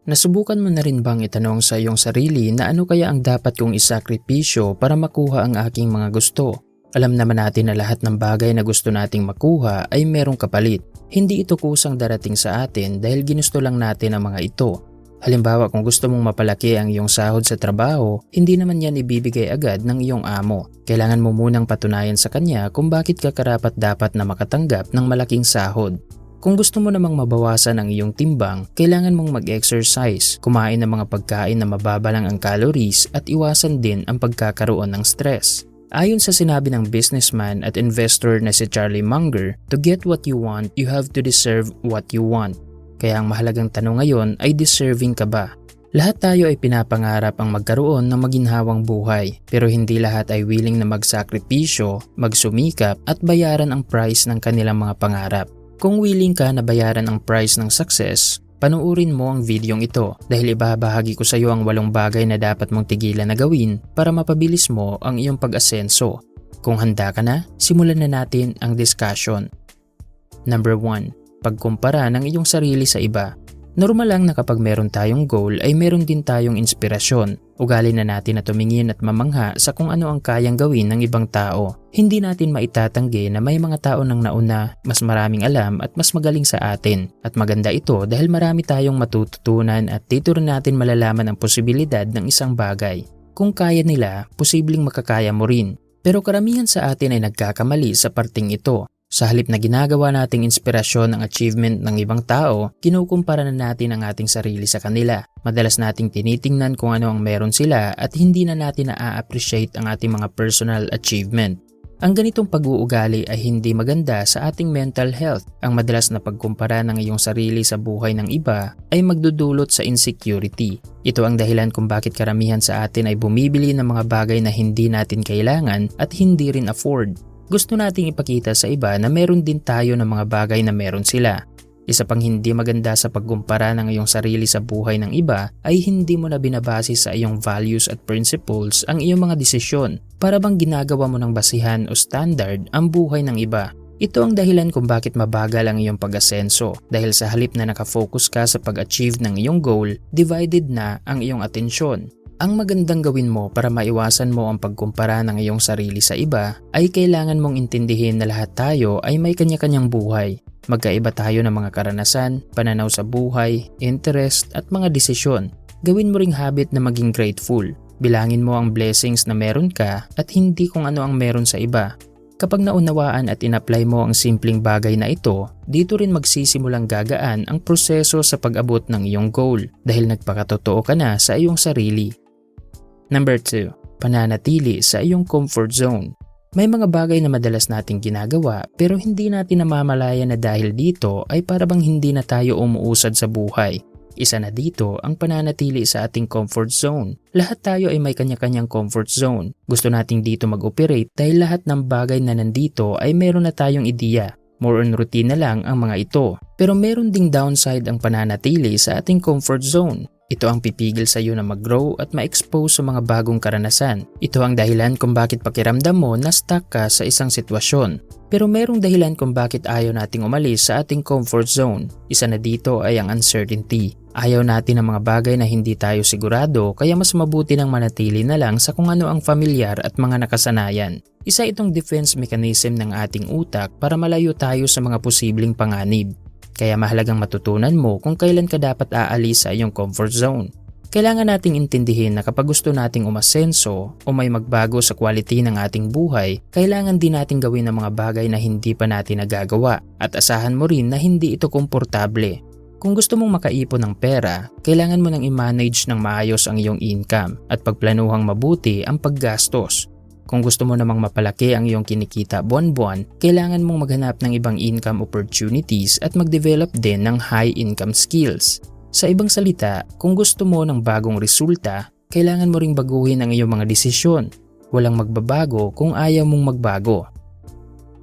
Nasubukan mo na rin bang itanong sa iyong sarili na ano kaya ang dapat kong isakripisyo para makuha ang aking mga gusto? Alam naman natin na lahat ng bagay na gusto nating makuha ay merong kapalit. Hindi ito kusang darating sa atin dahil ginusto lang natin ang mga ito. Halimbawa, kung gusto mong mapalaki ang iyong sahod sa trabaho, hindi naman yan ibibigay agad ng iyong amo. Kailangan mo munang patunayan sa kanya kung bakit ka karapat-dapat na makatanggap ng malaking sahod. Kung gusto mo namang mabawasan ang iyong timbang, kailangan mong mag-exercise, kumain ng mga pagkain na mababa lang ang calories at iwasan din ang pagkakaroon ng stress. Ayon sa sinabi ng businessman at investor na si Charlie Munger, to get what you want, you have to deserve what you want. Kaya ang mahalagang tanong ngayon ay deserving ka ba? Lahat tayo ay pinapangarap ang magkaroon ng maginhawang buhay, pero hindi lahat ay willing na magsakripisyo, magsumikap at bayaran ang price ng kanilang mga pangarap. Kung willing ka na bayaran ang price ng success, panuurin mo ang videong ito dahil ibabahagi ko sa iyo ang 8 bagay na dapat mong tigilan na gawin para mapabilis mo ang iyong pag-asenso. Kung handa ka na, simulan na natin ang discussion. Number 1. Pagkumpara ng iyong sarili sa iba. Normal lang na kapag meron tayong goal ay meron din tayong inspirasyon. Ugali na natin na tumingin at mamangha sa kung ano ang kayang gawin ng ibang tao. Hindi natin maitatanggi na may mga tao nang nauna, mas maraming alam at mas magaling sa atin. At maganda ito dahil marami tayong matututunan at dito rin natin malalaman ang posibilidad ng isang bagay. Kung kaya nila, posibleng makakaya mo rin. Pero karamihan sa atin ay nagkakamali sa parting ito. Sa halip na ginagawa nating inspirasyon ang achievement ng ibang tao, kinukumpara na natin ang ating sarili sa kanila. Madalas nating tinitingnan kung ano ang meron sila at hindi na natin na-appreciate ang ating mga personal achievement. Ang ganitong pag-uugali ay hindi maganda sa ating mental health. Ang madalas na pagkumpara ng iyong sarili sa buhay ng iba ay magdudulot sa insecurity. Ito ang dahilan kung bakit karamihan sa atin ay bumibili ng mga bagay na hindi natin kailangan at hindi rin afford. Gusto nating ipakita sa iba na meron din tayo ng mga bagay na meron sila. Isa pang hindi maganda sa pagkumpara ng iyong sarili sa buhay ng iba ay hindi mo na binabase sa iyong values at principles ang iyong mga desisyon para bang ginagawa mo ng basihan o standard ang buhay ng iba. Ito ang dahilan kung bakit mabagal ang iyong pag-asenso dahil sa halip na nakafocus ka sa pag-achieve ng iyong goal, divided na ang iyong atensyon. Ang magandang gawin mo para maiwasan mo ang pagkumpara ng iyong sarili sa iba ay kailangan mong intindihin na lahat tayo ay may kanya-kanyang buhay. Magkaiba tayo ng mga karanasan, pananaw sa buhay, interest at mga desisyon. Gawin mo ring habit na maging grateful. Bilangin mo ang blessings na meron ka at hindi kung ano ang meron sa iba. Kapag naunawaan at in-apply mo ang simpleng bagay na ito, dito rin magsisimulang gagaan ang proseso sa pag-abot ng iyong goal dahil nagpakatotoo ka na sa iyong sarili. Number 2. Pananatili sa iyong comfort zone. May mga bagay na madalas nating ginagawa pero hindi natin namamalaya na dahil dito ay parabang hindi na tayo umuusad sa buhay. Isa na dito ang pananatili sa ating comfort zone. Lahat tayo ay may kanya-kanyang comfort zone. Gusto nating dito mag-operate dahil lahat ng bagay na nandito ay meron na tayong ideya. More on routine na lang ang mga ito. Pero meron ding downside ang pananatili sa ating comfort zone. Ito ang pipigil sa iyo na mag-grow at ma-expose sa mga bagong karanasan. Ito ang dahilan kung bakit pakiramdam mo na stuck ka sa isang sitwasyon. Pero merong dahilan kung bakit ayaw nating umalis sa ating comfort zone. Isa na dito ay ang uncertainty. Ayaw natin ng mga bagay na hindi tayo sigurado kaya mas mabuti nang manatili na lang sa kung ano ang familiar at mga nakasanayan. Isa itong defense mechanism ng ating utak para malayo tayo sa mga posibleng panganib. Kaya mahalagang matutunan mo kung kailan ka dapat aalis sa iyong comfort zone. Kailangan nating intindihin na kapag gusto nating umasenso o may magbago sa quality ng ating buhay, kailangan din nating gawin ang mga bagay na hindi pa natin nagagawa at asahan mo rin na hindi ito komportable. Kung gusto mong makaipon ng pera, kailangan mo nang i-manage ng maayos ang iyong income at pagplanuhang mabuti ang paggastos. Kung gusto mo namang mapalaki ang iyong kinikita buwan-buwan, kailangan mong maghanap ng ibang income opportunities at mag-develop din ng high income skills. Sa ibang salita, kung gusto mo ng bagong resulta, kailangan mo ring baguhin ang iyong mga desisyon. Walang magbabago kung ayaw mong magbago.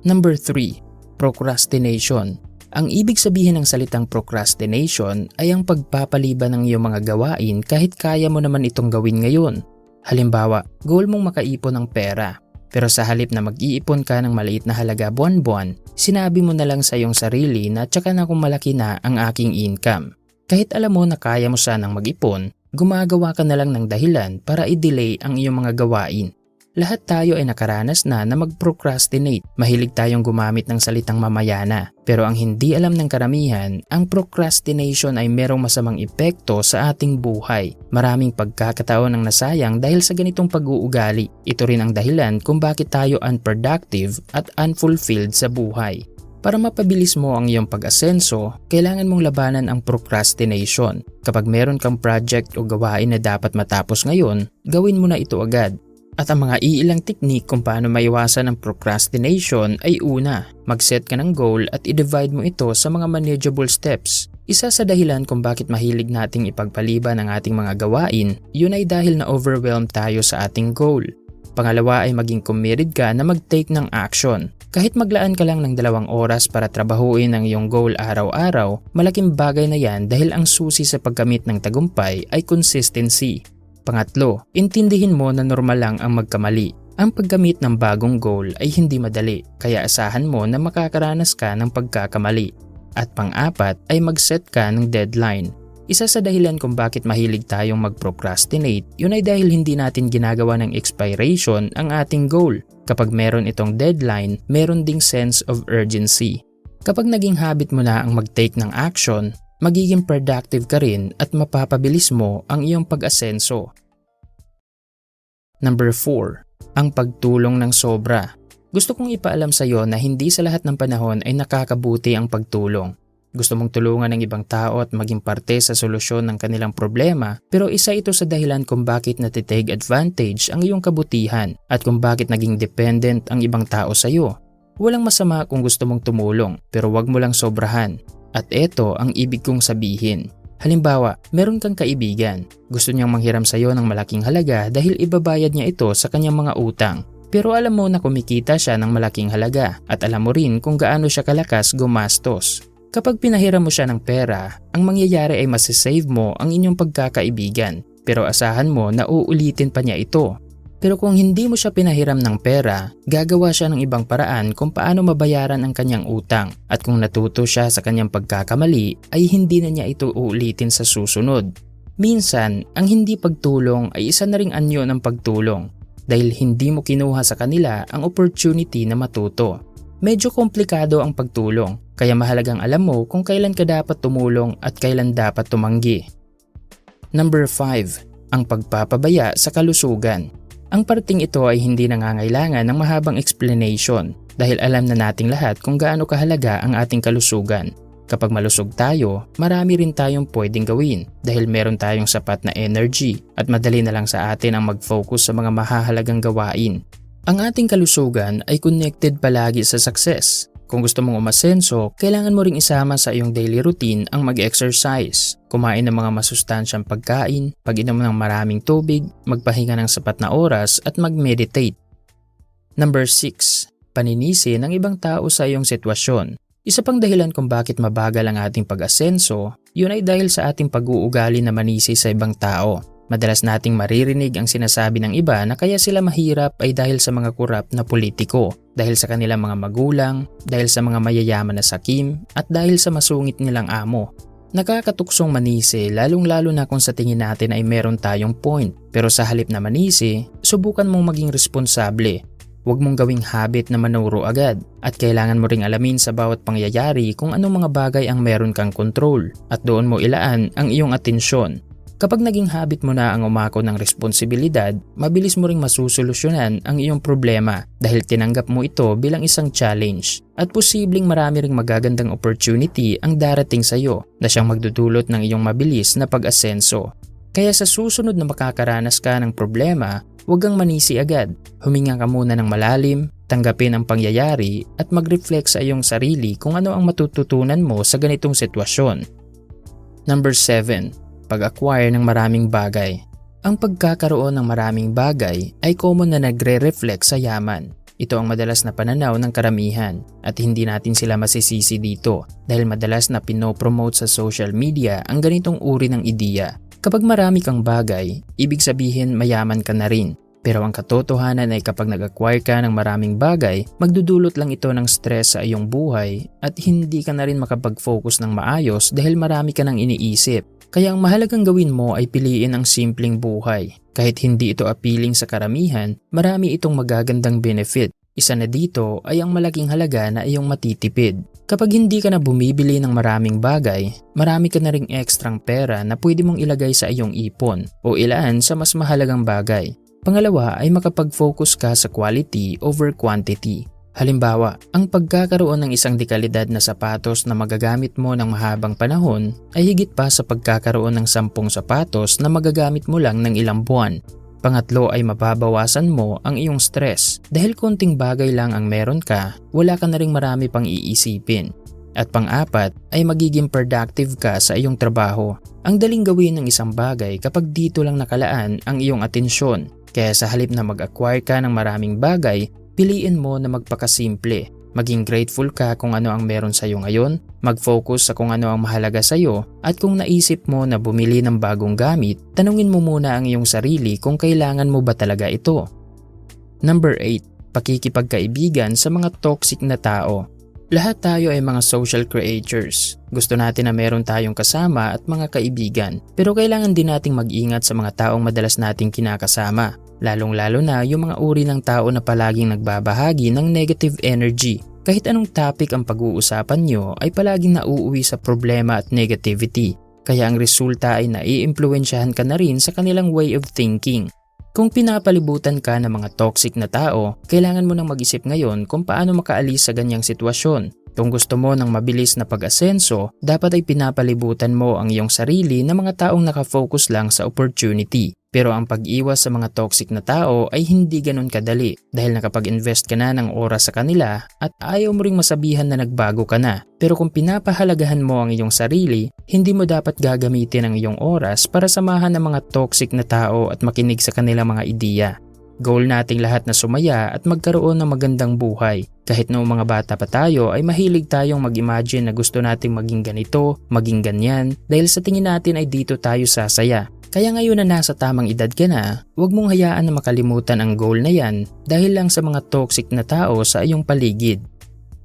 Number 3. Procrastination. Ang ibig sabihin ng salitang procrastination ay ang pagpapaliban ng iyong mga gawain kahit kaya mo naman itong gawin ngayon. Halimbawa, goal mong makaipon ng pera. Pero sa halip na mag-iipon ka ng maliit na halaga buwan-buwan, sinabi mo na lang sa iyong sarili na tsaka na kung malaki na ang aking income. Kahit alam mo na kaya mo sanang mag-ipon, gumagawa ka na lang ng dahilan para i-delay ang iyong mga gawain. Lahat tayo ay nakaranas na mag-procrastinate. Mahilig tayong gumamit ng salitang mamayana. Pero ang hindi alam ng karamihan, ang procrastination ay merong masamang epekto sa ating buhay. Maraming pagkakataon ang nasayang dahil sa ganitong pag-uugali. Ito rin ang dahilan kung bakit tayo unproductive at unfulfilled sa buhay. Para mapabilis mo ang iyong pag-asenso, kailangan mong labanan ang procrastination. Kapag meron kang project o gawain na dapat matapos ngayon, gawin mo na ito agad. At ang mga iilang teknik kung paano maiwasan ang procrastination ay una, mag-set ka ng goal at i-divide mo ito sa mga manageable steps. Isa sa dahilan kung bakit mahilig nating ipagpaliban ang ating mga gawain, yun ay dahil na-overwhelm tayo sa ating goal. Pangalawa ay maging committed ka na mag-take ng action. Kahit maglaan ka lang ng 2 oras para trabahuin ang iyong goal araw-araw, malaking bagay na yan dahil ang susi sa pagkamit ng tagumpay ay consistency. Pangatlo, intindihin mo na normal lang ang magkamali. Ang paggamit ng bagong goal ay hindi madali, kaya asahan mo na makakaranas ka ng pagkakamali. At pang-apat ay mag-set ka ng deadline. Isa sa dahilan kung bakit mahilig tayong mag-procrastinate, yun ay dahil hindi natin ginagawa ng expiration ang ating goal. Kapag meron itong deadline, meron ding sense of urgency. Kapag naging habit mo na ang mag-take ng action, magiging productive ka rin at mapapabilis mo ang iyong pag-asenso. Number 4. Ang pagtulong ng sobra. Gusto kong ipaalam sa iyo na hindi sa lahat ng panahon ay nakakabuti ang pagtulong. Gusto mong tulungan ng ibang tao at maging parte sa solusyon ng kanilang problema, pero isa ito sa dahilan kung bakit natitake advantage ang iyong kabutihan at kung bakit naging dependent ang ibang tao sa iyo. Walang masama kung gusto mong tumulong, pero wag mo lang sobrahan. At eto ang ibig kong sabihin. Halimbawa, meron kang kaibigan. Gusto niyang manghiram sa iyo ng malaking halaga dahil ibabayad niya ito sa kanyang mga utang. Pero alam mo na kumikita siya ng malaking halaga at alam mo rin kung gaano siya kalakas gumastos. Kapag pinahiram mo siya ng pera, ang mangyayari ay masisave mo ang inyong pagkakaibigan. Pero asahan mo na uulitin pa niya ito. Pero kung hindi mo siya pinahiram ng pera, gagawa siya ng ibang paraan kung paano mabayaran ang kanyang utang. At kung natuto siya sa kanyang pagkakamali, ay hindi na niya ito uulitin sa susunod. Minsan, ang hindi pagtulong ay isa na ring anyo ng pagtulong dahil hindi mo kinuha sa kanila ang opportunity na matuto. Medyo komplikado ang pagtulong, kaya mahalagang alam mo kung kailan ka dapat tumulong at kailan dapat tumanggi. Number 5. Ang pagpapabaya sa kalusugan. Ang parting ito ay hindi nangangailangan ng mahabang explanation dahil alam na nating lahat kung gaano kahalaga ang ating kalusugan. Kapag malusog tayo, marami rin tayong pwedeng gawin dahil meron tayong sapat na energy at madali na lang sa atin ang mag-focus sa mga mahahalagang gawain. Ang ating kalusugan ay connected palagi sa success. Kung gusto mong umasenso, kailangan mo ring isama sa iyong daily routine ang mag-exercise, kumain ng mga masustansyang pagkain, pag-inom ng maraming tubig, magpahinga ng sapat na oras at mag-meditate. Number 6. Paninisi ng ibang tao sa iyong sitwasyon. Isa pang dahilan kung bakit mabagal ang ating pag-asenso, yun ay dahil sa ating pag-uugali na manisi sa ibang tao. Madalas nating maririnig ang sinasabi ng iba na kaya sila mahirap ay dahil sa mga kurap na politiko, dahil sa kanilang mga magulang, dahil sa mga mayayaman na sakim, at dahil sa masungit nilang amo. Nakakatuksong manisi lalong-lalo na kung sa tingin natin ay meron tayong point. Pero sa halip na manisi, subukan mong maging responsable. Huwag mong gawing habit na manuro agad at kailangan mo ring alamin sa bawat pangyayari kung anong mga bagay ang meron kang control at doon mo ilaan ang iyong atensyon. Kapag naging habit mo na ang umako ng responsibilidad, mabilis mo ring masusolusyonan ang iyong problema dahil tinanggap mo ito bilang isang challenge at posibleng marami ring magagandang opportunity ang darating sa iyo na siyang magdudulot ng iyong mabilis na pag-asenso. Kaya sa susunod na makakaranas ka ng problema, huwag kang manisi agad. Huminga ka muna ng malalim, tanggapin ang pangyayari at mag-reflect sa iyong sarili kung ano ang matututunan mo sa ganitong sitwasyon. Number 7. Pag-acquire ng maraming bagay. Ang pagkakaroon ng maraming bagay ay common na nagre-reflect sa yaman. Ito ang madalas na pananaw ng karamihan at hindi natin sila masisisi dito dahil madalas na pinopromote sa social media ang ganitong uri ng ideya. Kapag marami kang bagay, ibig sabihin mayaman ka na rin. Pero ang katotohanan ay kapag nag-acquire ka ng maraming bagay, magdudulot lang ito ng stress sa iyong buhay at hindi ka na rin makapag-focus ng maayos dahil marami ka nang iniisip. Kaya ang mahalagang gawin mo ay piliin ang simpleng buhay. Kahit hindi ito appealing sa karamihan, marami itong magagandang benefit. Isa na dito ay ang malaking halaga na iyong matitipid. Kapag hindi ka na bumibili ng maraming bagay, marami ka na ring ekstrang pera na pwede mong ilagay sa iyong ipon o ilaan sa mas mahalagang bagay. Pangalawa ay makapag-focus ka sa quality over quantity. Halimbawa, ang pagkakaroon ng isang dekalidad na sapatos na magagamit mo ng mahabang panahon ay higit pa sa pagkakaroon ng 10 sapatos na magagamit mo lang ng ilang buwan. Pangatlo ay mababawasan mo ang iyong stress dahil konting bagay lang ang meron ka, wala ka na ring marami pang iisipin. At pang-apat ay magiging productive ka sa iyong trabaho. Ang daling gawin ng isang bagay kapag dito lang nakalaan ang iyong atensyon. Kaya sa halip na mag-acquire ka ng maraming bagay, piliin mo na magpakasimple. Maging grateful ka kung ano ang meron sa iyo ngayon, mag-focus sa kung ano ang mahalaga sa iyo, at kung naisip mo na bumili ng bagong gamit, tanungin mo muna ang iyong sarili kung kailangan mo ba talaga ito. Number 8. Pakikipagkaibigan sa mga toxic na tao. Lahat tayo ay mga social creatures. Gusto natin na meron tayong kasama at mga kaibigan, pero kailangan din nating mag-ingat sa mga taong madalas nating kinakasama. Lalong-lalo na yung mga uri ng tao na palaging nagbabahagi ng negative energy. Kahit anong topic ang pag-uusapan nyo ay palaging nauuwi sa problema at negativity. Kaya ang resulta ay naiimpluwensyahan ka na rin sa kanilang way of thinking. Kung pinapalibutan ka ng mga toxic na tao, kailangan mo nang mag-isip ngayon kung paano makaalis sa ganyang sitwasyon. Kung gusto mo ng mabilis na pag-asenso, dapat ay pinapalibutan mo ang iyong sarili ng mga taong nakafocus lang sa opportunity. Pero ang pag-iwas sa mga toxic na tao ay hindi ganun kadali dahil nakapag-invest ka na ng oras sa kanila at ayaw mo ring masabihan na nagbago ka na. Pero kung pinapahalagahan mo ang iyong sarili, hindi mo dapat gagamitin ang iyong oras para samahan ng mga toxic na tao at makinig sa kanilang mga ideya. Goal nating lahat na sumaya at magkaroon ng magandang buhay. Kahit noong mga bata pa tayo ay mahilig tayong mag-imagine na gusto nating maging ganito, maging ganyan dahil sa tingin natin ay dito tayo sasaya. Kaya ngayon na nasa tamang edad ka na, huwag mong hayaan na makalimutan ang goal na yan dahil lang sa mga toxic na tao sa iyong paligid.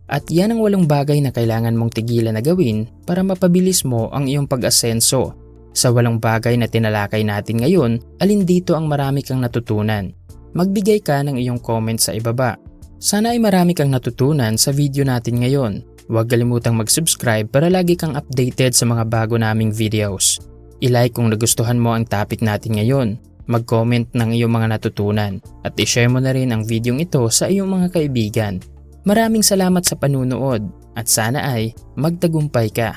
At yan ang 8 bagay na kailangan mong tigilan na gawin para mapabilis mo ang iyong pag-asenso. Sa 8 bagay na tinalakay natin ngayon, alin dito ang marami kang natutunan? Magbigay ka ng iyong comment sa ibaba. Sana ay marami kang natutunan sa video natin ngayon. Huwag kalimutang mag-subscribe para lagi kang updated sa mga bago naming videos. I-like kung nagustuhan mo ang topic natin ngayon. Mag-comment ng iyong mga natutunan at i-share mo na rin ang videong ito sa iyong mga kaibigan. Maraming salamat sa panunood at sana ay magtagumpay ka.